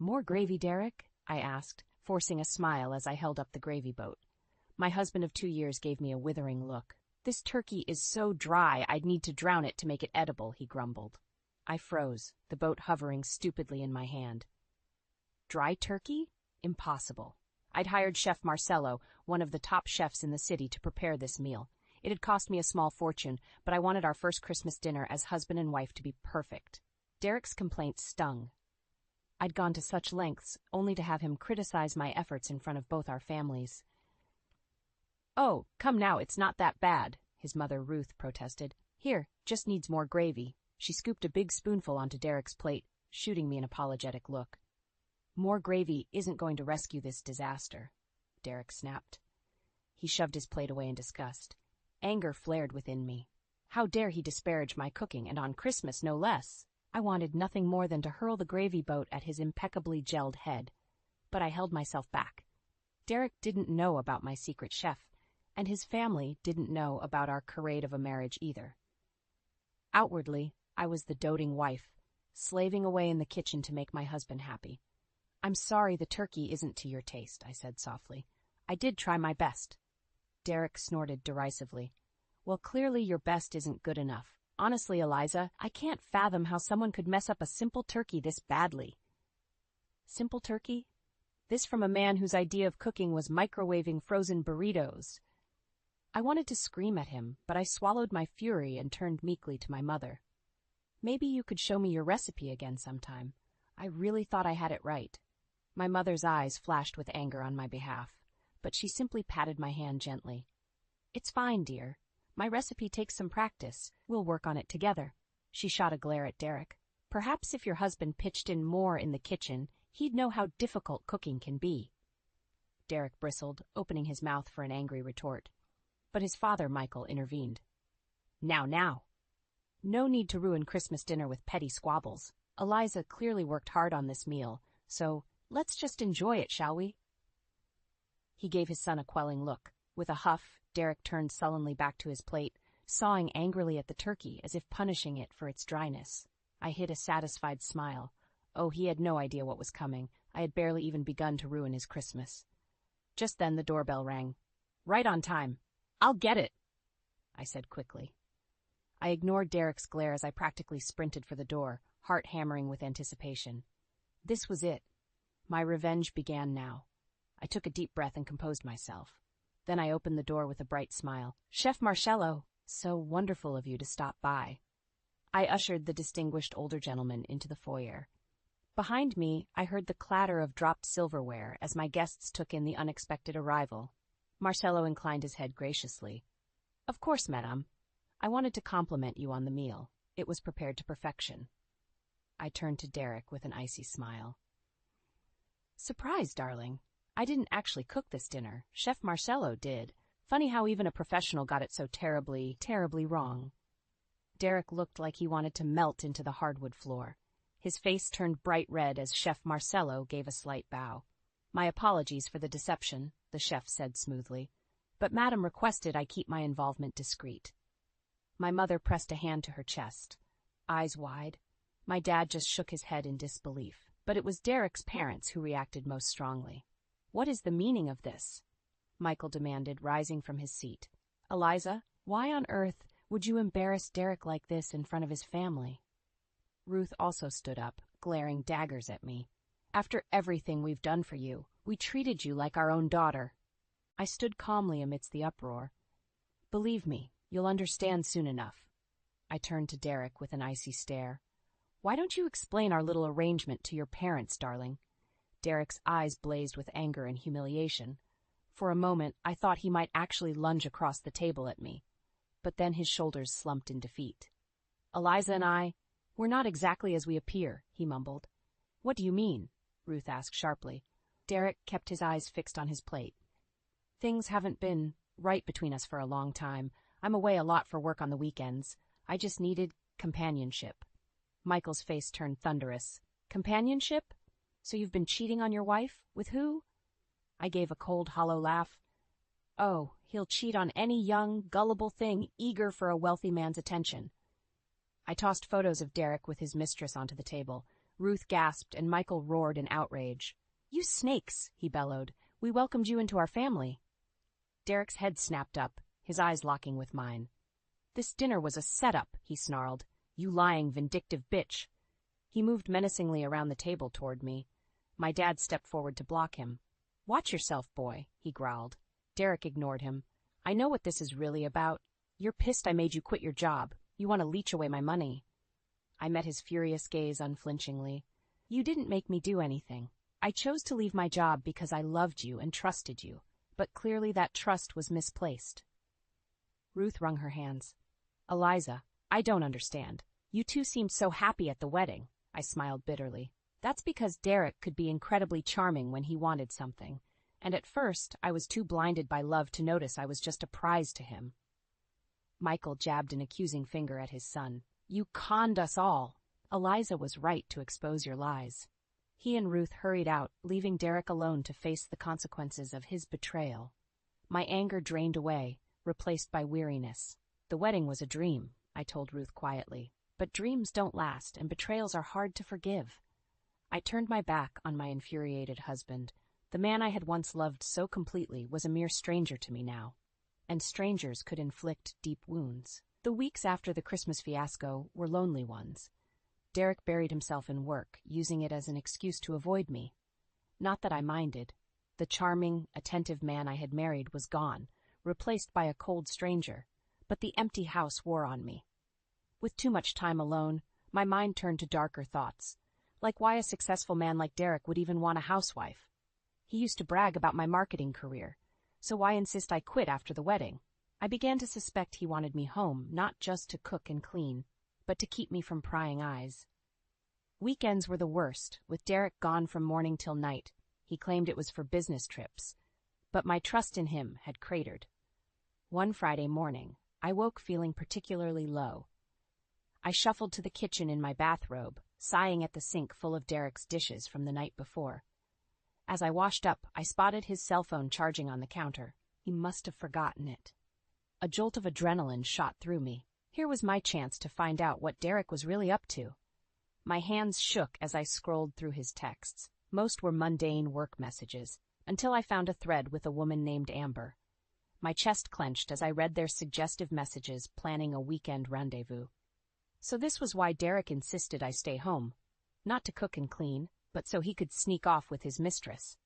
More gravy, Derek? I asked, forcing a smile as I held up the gravy boat. My husband of 2 years gave me a withering look. This turkey is so dry I'd need to drown it to make it edible, he grumbled. I froze, the boat hovering stupidly in my hand. Dry turkey? Impossible. I'd hired Chef Marcello, one of the top chefs in the city, to prepare this meal. It had cost me a small fortune, but I wanted our first Christmas dinner as husband and wife to be perfect. Derek's complaints stung. I'd gone to such lengths, only to have him criticize my efforts in front of both our families. Oh, come now, it's not that bad, his mother Ruth protested. Here, just needs more gravy. She scooped a big spoonful onto Derek's plate, shooting me an apologetic look. More gravy isn't going to rescue this disaster, Derek snapped. He shoved his plate away in disgust. Anger flared within me. How dare he disparage my cooking, and on Christmas no less? I wanted nothing more than to hurl the gravy boat at his impeccably gelled head. But I held myself back. Derek didn't know about my secret chef, and his family didn't know about our charade of a marriage either. Outwardly, I was the doting wife, slaving away in the kitchen to make my husband happy. I'm sorry the turkey isn't to your taste, I said softly. I did try my best. Derek snorted derisively. Well, clearly your best isn't good enough. Honestly, Eliza, I can't fathom how someone could mess up a simple turkey this badly. Simple turkey? This from a man whose idea of cooking was microwaving frozen burritos. I wanted to scream at him, but I swallowed my fury and turned meekly to my mother. Maybe you could show me your recipe again sometime. I really thought I had it right. My mother's eyes flashed with anger on my behalf, but she simply patted my hand gently. It's fine, dear. My recipe takes some practice. We'll work on it together. She shot a glare at Derek. Perhaps if your husband pitched in more in the kitchen, he'd know how difficult cooking can be. Derek bristled, opening his mouth for an angry retort. But his father, Michael, intervened. Now. No need to ruin Christmas dinner with petty squabbles. Eliza clearly worked hard on this meal, so let's just enjoy it, shall we? He gave his son a quelling look. With a huff, Derek turned sullenly back to his plate, sawing angrily at the turkey as if punishing it for its dryness. I hid a satisfied smile. Oh, he had no idea what was coming. I had barely even begun to ruin his Christmas. Just then the doorbell rang. Right on time. I'll get it, I said quickly. I ignored Derek's glare as I practically sprinted for the door, heart hammering with anticipation. This was it. My revenge began now. I took a deep breath and composed myself. Then I opened the door with a bright smile. Chef Marcello, so wonderful of you to stop by. I ushered the distinguished older gentleman into the foyer. Behind me, I heard the clatter of dropped silverware as my guests took in the unexpected arrival. Marcello inclined his head graciously. Of course, madame. I wanted to compliment you on the meal. It was prepared to perfection. I turned to Derek with an icy smile. Surprise, darling. I didn't actually cook this dinner. Chef Marcello did. Funny how even a professional got it so terribly wrong. Derek looked like he wanted to melt into the hardwood floor. His face turned bright red as Chef Marcello gave a slight bow. My apologies for the deception, the chef said smoothly, but Madame requested I keep my involvement discreet. My mother pressed a hand to her chest, eyes wide. My dad just shook his head in disbelief, but it was Derek's parents who reacted most strongly. What is the meaning of this? Michael demanded, rising from his seat. Eliza, why on earth would you embarrass Derek like this in front of his family? Ruth also stood up, glaring daggers at me. After everything we've done for you, we treated you like our own daughter. I stood calmly amidst the uproar. Believe me, you'll understand soon enough. I turned to Derek with an icy stare. Why don't you explain our little arrangement to your parents, darling? Derek's eyes blazed with anger and humiliation. For a moment, I thought he might actually lunge across the table at me. But then his shoulders slumped in defeat. Eliza and we're not exactly as we appear, he mumbled. What do you mean? Ruth asked sharply. Derek kept his eyes fixed on his plate. Things haven't been right between us for a long time. I'm away a lot for work on the weekends. I just needed companionship. Michael's face turned thunderous. Companionship? So you've been cheating on your wife? With who? I gave a cold, hollow laugh. Oh, he'll cheat on any young, gullible thing eager for a wealthy man's attention. I tossed photos of Derek with his mistress onto the table, Ruth gasped and Michael roared in outrage. "You snakes," he bellowed. "We welcomed you into our family." Derek's head snapped up, his eyes locking with mine. "This dinner was a setup," he snarled. "You lying, vindictive bitch." He moved menacingly around the table toward me. My dad stepped forward to block him. "Watch yourself, boy," he growled. Derek ignored him. "I know what this is really about. You're pissed I made you quit your job. You want to leech away my money." I met his furious gaze unflinchingly. "You didn't make me do anything. I chose to leave my job because I loved you and trusted you, but clearly that trust was misplaced." Ruth wrung her hands. "Eliza, I don't understand. You two seemed so happy at the wedding." I smiled bitterly. "That's because Derek could be incredibly charming when he wanted something, and at first I was too blinded by love to notice I was just a prize to him." Michael jabbed an accusing finger at his son. "You conned us all. Eliza was right to expose your lies." He and Ruth hurried out, leaving Derek alone to face the consequences of his betrayal. My anger drained away, replaced by weariness. "The wedding was a dream," I told Ruth quietly. "But dreams don't last, and betrayals are hard to forgive." I turned my back on my infuriated husband. The man I had once loved so completely was a mere stranger to me now. And strangers could inflict deep wounds. The weeks after the Christmas fiasco were lonely ones. Derek buried himself in work, using it as an excuse to avoid me. Not that I minded. The charming, attentive man I had married was gone, replaced by a cold stranger, but the empty house wore on me. With too much time alone, my mind turned to darker thoughts, like why a successful man like Derek would even want a housewife. He used to brag about my marketing career, so why insist I quit after the wedding? I began to suspect he wanted me home, not just to cook and clean, but to keep me from prying eyes. Weekends were the worst, with Derek gone from morning till night. He claimed it was for business trips, but my trust in him had cratered. One Friday morning, I woke feeling particularly low. I shuffled to the kitchen in my bathrobe, sighing at the sink full of Derek's dishes from the night before. As I washed up, I spotted his cell phone charging on the counter. He must have forgotten it. A jolt of adrenaline shot through me. Here was my chance to find out what Derek was really up to. My hands shook as I scrolled through his texts. Most were mundane work messages, until I found a thread with a woman named Amber. My chest clenched as I read their suggestive messages planning a weekend rendezvous. So this was why Derek insisted I stay home. Not to cook and clean, but so he could sneak off with his mistress.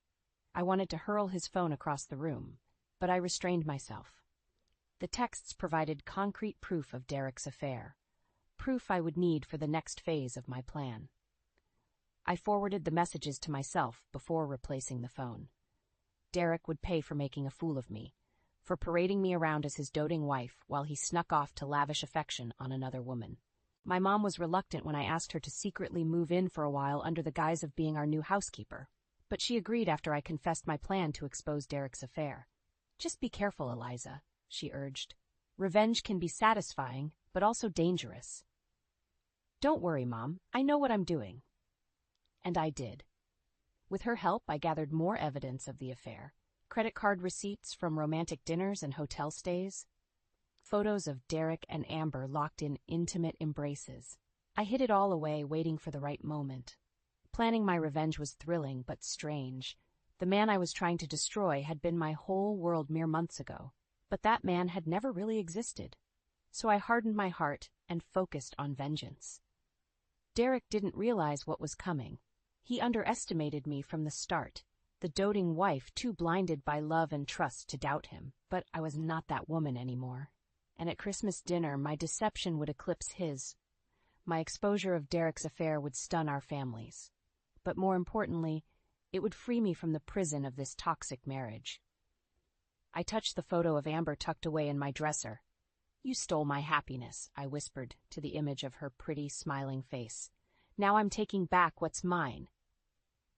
I wanted to hurl his phone across the room, but I restrained myself. The texts provided concrete proof of Derek's affair, proof I would need for the next phase of my plan. I forwarded the messages to myself before replacing the phone. Derek would pay for making a fool of me, for parading me around as his doting wife while he snuck off to lavish affection on another woman. My mom was reluctant when I asked her to secretly move in for a while under the guise of being our new housekeeper, but she agreed after I confessed my plan to expose Derek's affair. "Just be careful, Eliza," she urged. "Revenge can be satisfying, but also dangerous." "Don't worry, Mom. I know what I'm doing." And I did. With her help, I gathered more evidence of the affair. Credit card receipts from romantic dinners and hotel stays. Photos of Derek and Amber locked in intimate embraces. I hid it all away, waiting for the right moment. Planning my revenge was thrilling, but strange. The man I was trying to destroy had been my whole world mere months ago, but that man had never really existed. So I hardened my heart and focused on vengeance. Derek didn't realize what was coming. He underestimated me from the start, the doting wife too blinded by love and trust to doubt him. But I was not that woman anymore. And at Christmas dinner, my deception would eclipse his. My exposure of Derek's affair would stun our families. But more importantly, it would free me from the prison of this toxic marriage. I touched the photo of Amber tucked away in my dresser. "You stole my happiness," I whispered to the image of her pretty, smiling face. "Now I'm taking back what's mine."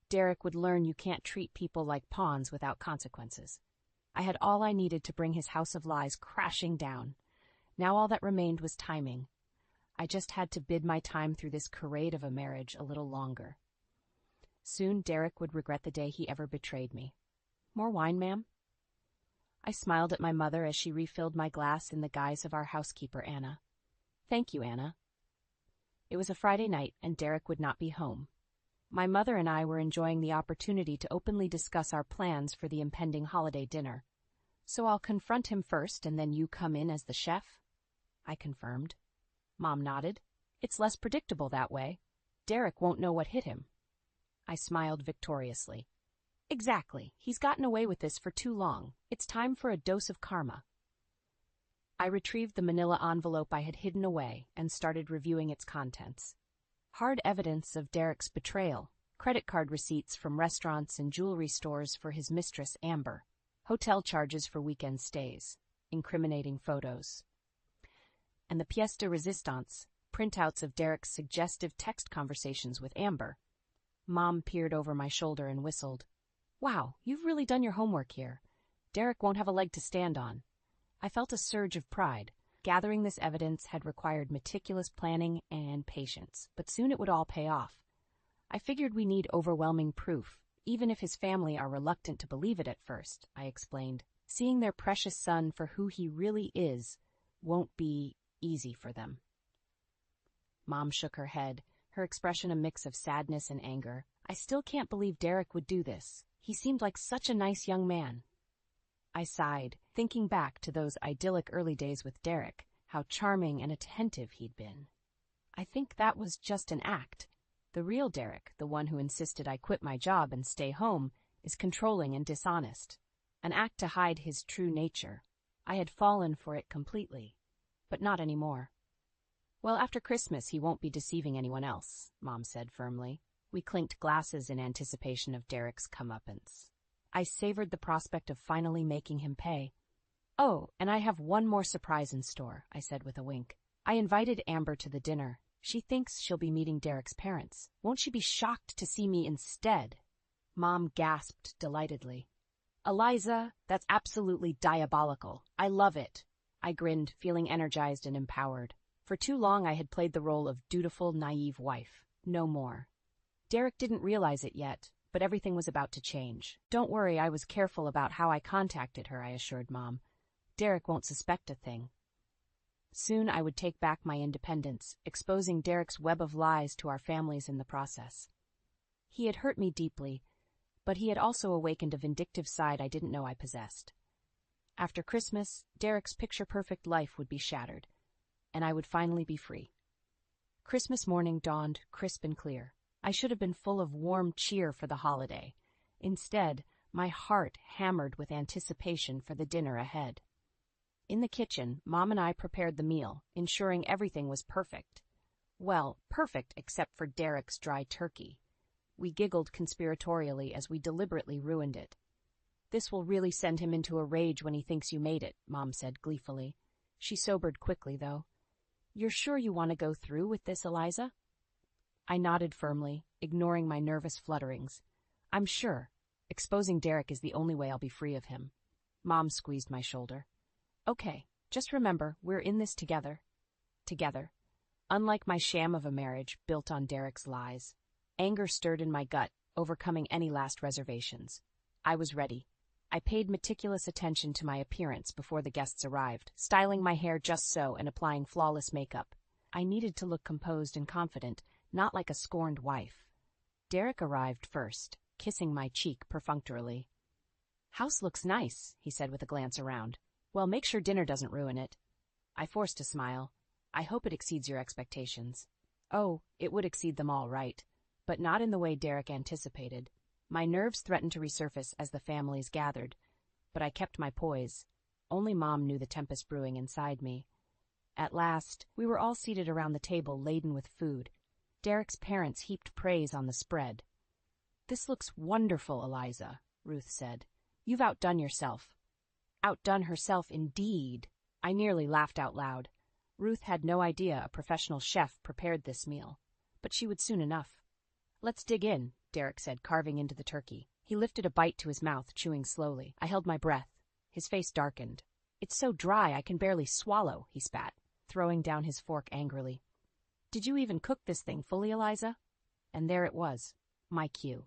Derek would learn you can't treat people like pawns without consequences. I had all I needed to bring his house of lies crashing down. Now all that remained was timing. I just had to bid my time through this charade of a marriage a little longer. Soon Derek would regret the day he ever betrayed me. "More wine, ma'am?" I smiled at my mother as she refilled my glass in the guise of our housekeeper, Anna. "Thank you, Anna." It was a Friday night, and Derek would not be home. My mother and I were enjoying the opportunity to openly discuss our plans for the impending holiday dinner. So I'll confront him first and then you come in as the chef? I confirmed. Mom nodded. It's less predictable that way. Derek won't know what hit him. I smiled victoriously. Exactly. He's gotten away with this for too long. It's time for a dose of karma. I retrieved the manila envelope I had hidden away and started reviewing its contents. Hard evidence of Derek's betrayal, credit card receipts from restaurants and jewelry stores for his mistress, Amber, hotel charges for weekend stays, incriminating photos, and the pièce de résistance, printouts of Derek's suggestive text conversations with Amber. Mom peered over my shoulder and whistled. Wow, you've really done your homework here. Derek won't have a leg to stand on. I felt a surge of pride. Gathering this evidence had required meticulous planning and patience, but soon it would all pay off. I figured we need overwhelming proof, even if his family are reluctant to believe it at first, I explained. Seeing their precious son for who he really is won't be easy for them. Mom shook her head, her expression a mix of sadness and anger. I still can't believe Derek would do this. He seemed like such a nice young man. I sighed, thinking back to those idyllic early days with Derek, how charming and attentive he'd been. I think that was just an act. The real Derek, the one who insisted I quit my job and stay home, is controlling and dishonest. An act to hide his true nature. I had fallen for it completely, but not anymore. Well, after Christmas he won't be deceiving anyone else, Mom said firmly. We clinked glasses in anticipation of Derek's comeuppance. I savored the prospect of finally making him pay. Oh, and I have one more surprise in store, I said with a wink. I invited Amber to the dinner. She thinks she'll be meeting Derek's parents. Won't she be shocked to see me instead? Mom gasped delightedly. Eliza, that's absolutely diabolical. I love it. I grinned, feeling energized and empowered. For too long I had played the role of dutiful, naive wife. No more. Derek didn't realize it yet, but everything was about to change. Don't worry, I was careful about how I contacted her, I assured Mom. Derek won't suspect a thing. Soon I would take back my independence, exposing Derek's web of lies to our families in the process. He had hurt me deeply, but he had also awakened a vindictive side I didn't know I possessed. After Christmas, Derek's picture-perfect life would be shattered, and I would finally be free. Christmas morning dawned crisp and clear. I should have been full of warm cheer for the holiday. Instead, my heart hammered with anticipation for the dinner ahead. In the kitchen, Mom and I prepared the meal, ensuring everything was perfect. Well, perfect except for Derek's dry turkey. We giggled conspiratorially as we deliberately ruined it. This will really send him into a rage when he thinks you made it, Mom said gleefully. She sobered quickly, though. You're sure you want to go through with this, Eliza? I nodded firmly, ignoring my nervous flutterings. I'm sure. Exposing Derek is the only way I'll be free of him. Mom squeezed my shoulder. Okay, just remember, we're in this together. Together. Unlike my sham of a marriage built on Derek's lies. Anger stirred in my gut, overcoming any last reservations. I was ready. I paid meticulous attention to my appearance before the guests arrived, styling my hair just so and applying flawless makeup. I needed to look composed and confident, not like a scorned wife. Derek arrived first, kissing my cheek perfunctorily. House looks nice, he said with a glance around. Well, make sure dinner doesn't ruin it. I forced a smile. I hope it exceeds your expectations. Oh, it would exceed them all right, but not in the way Derek anticipated. My nerves threatened to resurface as the families gathered, but I kept my poise. Only Mom knew the tempest brewing inside me. At last, we were all seated around the table laden with food. Derek's parents heaped praise on the spread. This looks wonderful, Eliza, Ruth said. You've outdone yourself. Outdone herself, indeed. I nearly laughed out loud. Ruth had no idea a professional chef prepared this meal, but she would soon enough. Let's dig in, Derek said, carving into the turkey. He lifted a bite to his mouth, chewing slowly. I held my breath. His face darkened. It's so dry I can barely swallow, he spat, throwing down his fork angrily. Did you even cook this thing fully, Eliza? And there it was, my cue.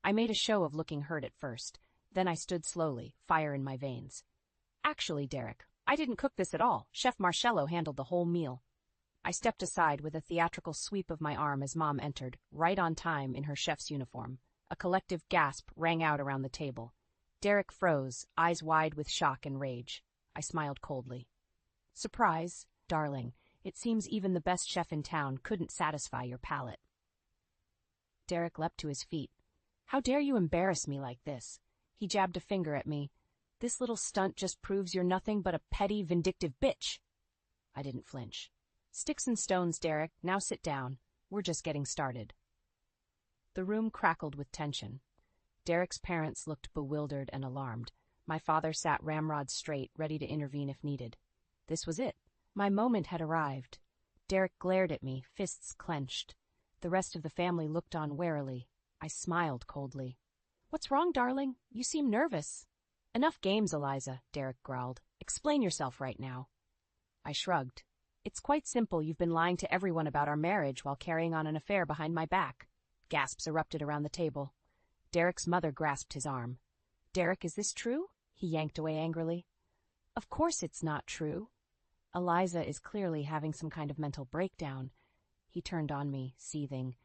I made a show of looking hurt at first. Then I stood slowly, fire in my veins. Actually, Derek, I didn't cook this at all. Chef Marcello handled the whole meal. I stepped aside with a theatrical sweep of my arm as Mom entered, right on time in her chef's uniform. A collective gasp rang out around the table. Derek froze, eyes wide with shock and rage. I smiled coldly. Surprise, darling. It seems even the best chef in town couldn't satisfy your palate. Derek leapt to his feet. How dare you embarrass me like this? He jabbed a finger at me. This little stunt just proves you're nothing but a petty, vindictive bitch. I didn't flinch. Sticks and stones, Derek. Now sit down. We're just getting started. The room crackled with tension. Derek's parents looked bewildered and alarmed. My father sat ramrod straight, ready to intervene if needed. This was it. My moment had arrived. Derek glared at me, fists clenched. The rest of the family looked on warily. I smiled coldly. What's wrong, darling? You seem nervous. Enough games, Eliza, Derek growled. Explain yourself right now. I shrugged. It's quite simple. You've been lying to everyone about our marriage while carrying on an affair behind my back. Gasps erupted around the table. Derek's mother grasped his arm. Derek, is this true? He yanked away angrily. Of course it's not true. Eliza is clearly having some kind of mental breakdown. He turned on me, seething.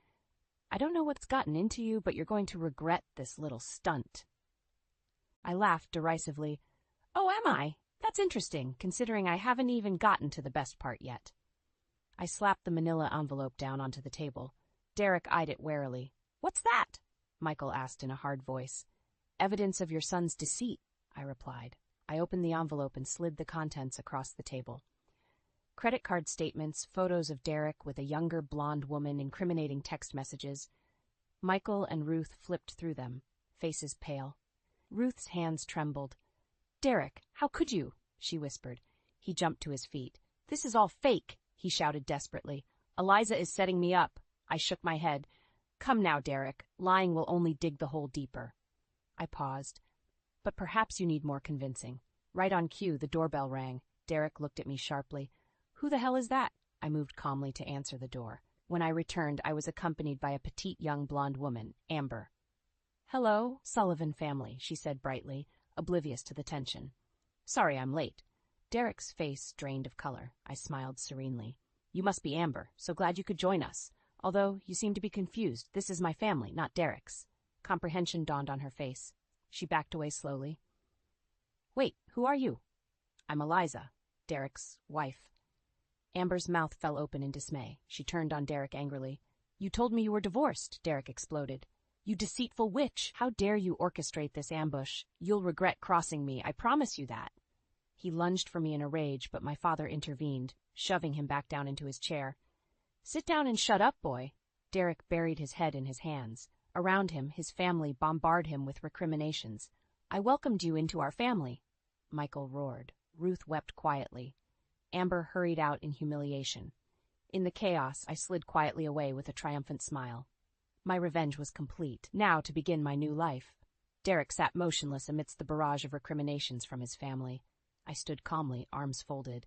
I don't know what's gotten into you, but you're going to regret this little stunt. I laughed derisively. Oh, am I? That's interesting, considering I haven't even gotten to the best part yet. I slapped the manila envelope down onto the table. Derek eyed it warily. What's that? Michael asked in a hard voice. Evidence of your son's deceit, I replied. I opened the envelope and slid the contents across the table. Credit card statements, photos of Derek with a younger blonde woman, incriminating text messages. Michael and Ruth flipped through them, faces pale. Ruth's hands trembled. Derek, how could you? She whispered. He jumped to his feet. This is all fake, he shouted desperately. Eliza is setting me up. I shook my head. Come now, Derek. Lying will only dig the hole deeper. I paused. But perhaps you need more convincing. Right on cue, the doorbell rang. Derek looked at me sharply. Who the hell is that? I moved calmly to answer the door. When I returned, I was accompanied by a petite young blonde woman, Amber. Hello, Sullivan family, she said brightly, oblivious to the tension. Sorry I'm late. Derek's face drained of color. I smiled serenely. You must be Amber, so glad you could join us. Although you seem to be confused, this is my family, not Derek's. Comprehension dawned on her face. She backed away slowly. Wait, who are you? I'm Eliza, Derek's wife. Amber's mouth fell open in dismay. She turned on Derek angrily. You told me you were divorced, Derek exploded. You deceitful witch! How dare you orchestrate this ambush? You'll regret crossing me, I promise you that. He lunged for me in a rage, but my father intervened, shoving him back down into his chair. Sit down and shut up, boy. Derek buried his head in his hands. Around him, his family bombarded him with recriminations. I welcomed you into our family. Michael roared. Ruth wept quietly. Amber hurried out in humiliation. In the chaos, I slid quietly away with a triumphant smile. My revenge was complete. Now to begin my new life. Derek sat motionless amidst the barrage of recriminations from his family. I stood calmly, arms folded.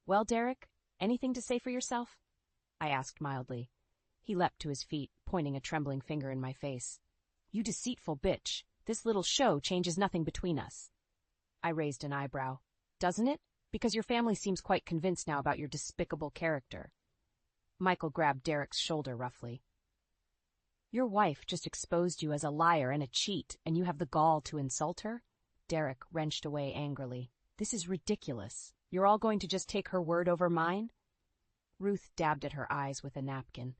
Well, Derek, anything to say for yourself? I asked mildly. He leapt to his feet, pointing a trembling finger in my face. You deceitful bitch. This little show changes nothing between us. I raised an eyebrow. Doesn't it? Because your family seems quite convinced now about your despicable character. Michael grabbed Derek's shoulder roughly. Your wife just exposed you as a liar and a cheat, and you have the gall to insult her? Derek wrenched away angrily. This is ridiculous. You're all going to just take her word over mine? Ruth dabbed at her eyes with a napkin.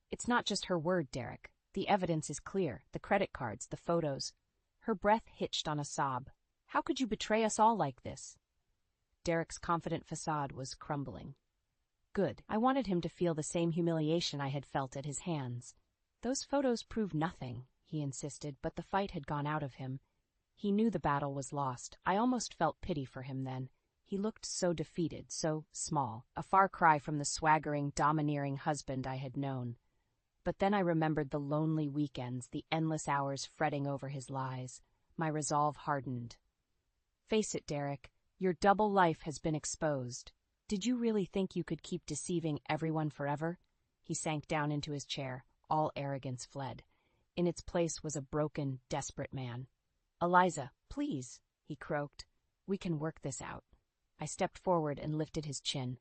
It's not just her word, Derek. The evidence is clear. The credit cards, the photos. Her breath hitched on a sob. How could you betray us all like this? Derek's confident facade was crumbling. Good. I wanted him to feel the same humiliation I had felt at his hands. Those photos proved nothing, he insisted, but the fight had gone out of him. He knew the battle was lost. I almost felt pity for him then. He looked so defeated, so small, a far cry from the swaggering, domineering husband I had known. But then I remembered the lonely weekends, the endless hours fretting over his lies. My resolve hardened. Face it, Derek, your double life has been exposed. Did you really think you could keep deceiving everyone forever? He sank down into his chair. All arrogance fled. In its place was a broken, desperate man. Eliza, please, he croaked. We can work this out. I stepped forward and lifted his chin.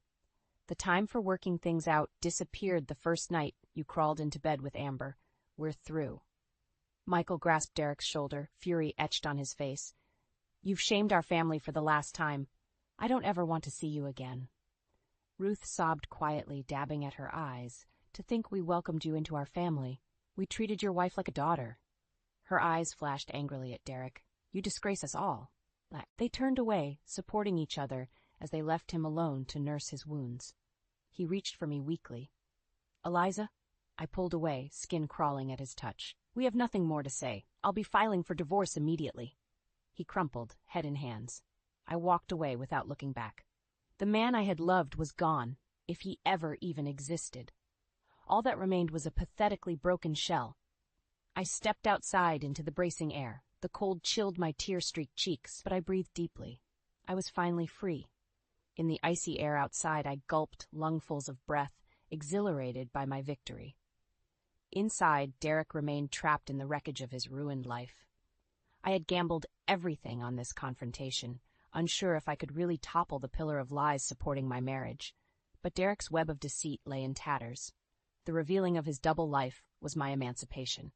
The time for working things out disappeared the first night you crawled into bed with Amber. We're through. Michael grasped Derek's shoulder, fury etched on his face. You've shamed our family for the last time. I don't ever want to see you again. Ruth sobbed quietly, dabbing at her eyes. To think we welcomed you into our family. We treated your wife like a daughter. Her eyes flashed angrily at Derek. You disgrace us all. They turned away, supporting each other as they left him alone to nurse his wounds. He reached for me weakly. Eliza? I pulled away, skin crawling at his touch. We have nothing more to say. I'll be filing for divorce immediately. He crumpled, head in hands. I walked away without looking back. The man I had loved was gone, if he ever even existed. All that remained was a pathetically broken shell. I stepped outside into the bracing air. The cold chilled my tear-streaked cheeks, but I breathed deeply. I was finally free. In the icy air outside, I gulped lungfuls of breath, exhilarated by my victory. Inside, Derek remained trapped in the wreckage of his ruined life. I had gambled everything on this confrontation, unsure if I could really topple the pillar of lies supporting my marriage. But Derek's web of deceit lay in tatters. The revealing of his double life was my emancipation.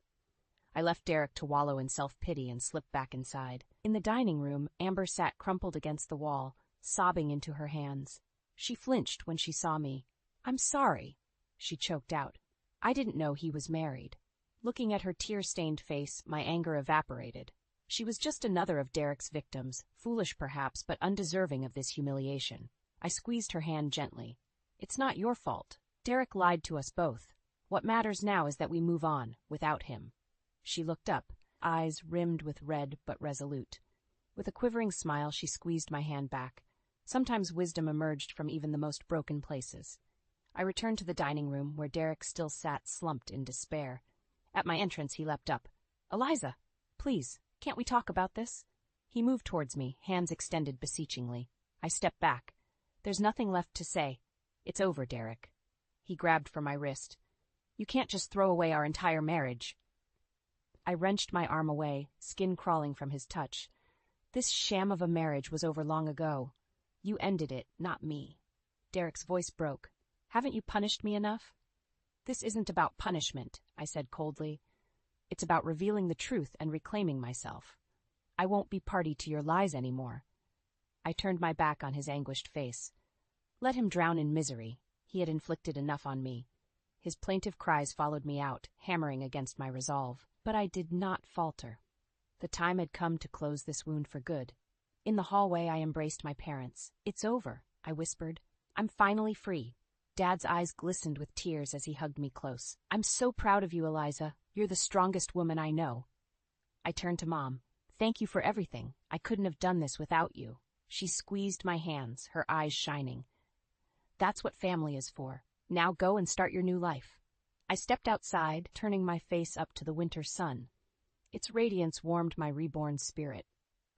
I left Derek to wallow in self-pity and slipped back inside. In the dining room, Amber sat crumpled against the wall, sobbing into her hands. She flinched when she saw me. I'm sorry, she choked out. I didn't know he was married. Looking at her tear-stained face, my anger evaporated. She was just another of Derek's victims, foolish perhaps, but undeserving of this humiliation. I squeezed her hand gently. It's not your fault. Derek lied to us both. What matters now is that we move on, without him. She looked up, eyes rimmed with red but resolute. With a quivering smile, she squeezed my hand back. Sometimes wisdom emerged from even the most broken places. I returned to the dining room, where Derek still sat slumped in despair. At my entrance, he leapt up. Eliza, please, can't we talk about this? He moved towards me, hands extended beseechingly. I stepped back. There's nothing left to say. It's over, Derek. He grabbed for my wrist. You can't just throw away our entire marriage. I wrenched my arm away, skin crawling from his touch. This sham of a marriage was over long ago. You ended it, not me. Derek's voice broke. Haven't you punished me enough? This isn't about punishment, I said coldly. It's about revealing the truth and reclaiming myself. I won't be party to your lies anymore. I turned my back on his anguished face. Let him drown in misery. He had inflicted enough on me. His plaintive cries followed me out, hammering against my resolve. But I did not falter. The time had come to close this wound for good. In the hallway, I embraced my parents. It's over, I whispered. I'm finally free. Dad's eyes glistened with tears as he hugged me close. I'm so proud of you, Eliza. You're the strongest woman I know. I turned to Mom. Thank you for everything. I couldn't have done this without you. She squeezed my hands, her eyes shining. That's what family is for. Now go and start your new life. I stepped outside, turning my face up to the winter sun. Its radiance warmed my reborn spirit.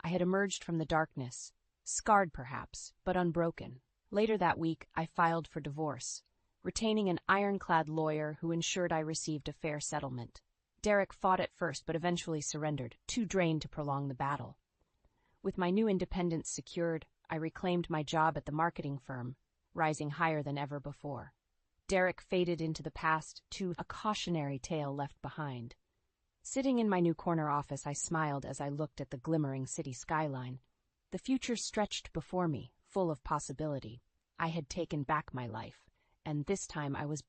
I had emerged from the darkness, scarred perhaps, but unbroken. Later that week, I filed for divorce, retaining an ironclad lawyer who ensured I received a fair settlement. Derek fought at first, but eventually surrendered, too drained to prolong the battle. With my new independence secured, I reclaimed my job at the marketing firm, rising higher than ever before. Derek faded into the past, to a cautionary tale left behind. Sitting in my new corner office, I smiled as I looked at the glimmering city skyline. The future stretched before me, full of possibility. I had taken back my life, and this time I was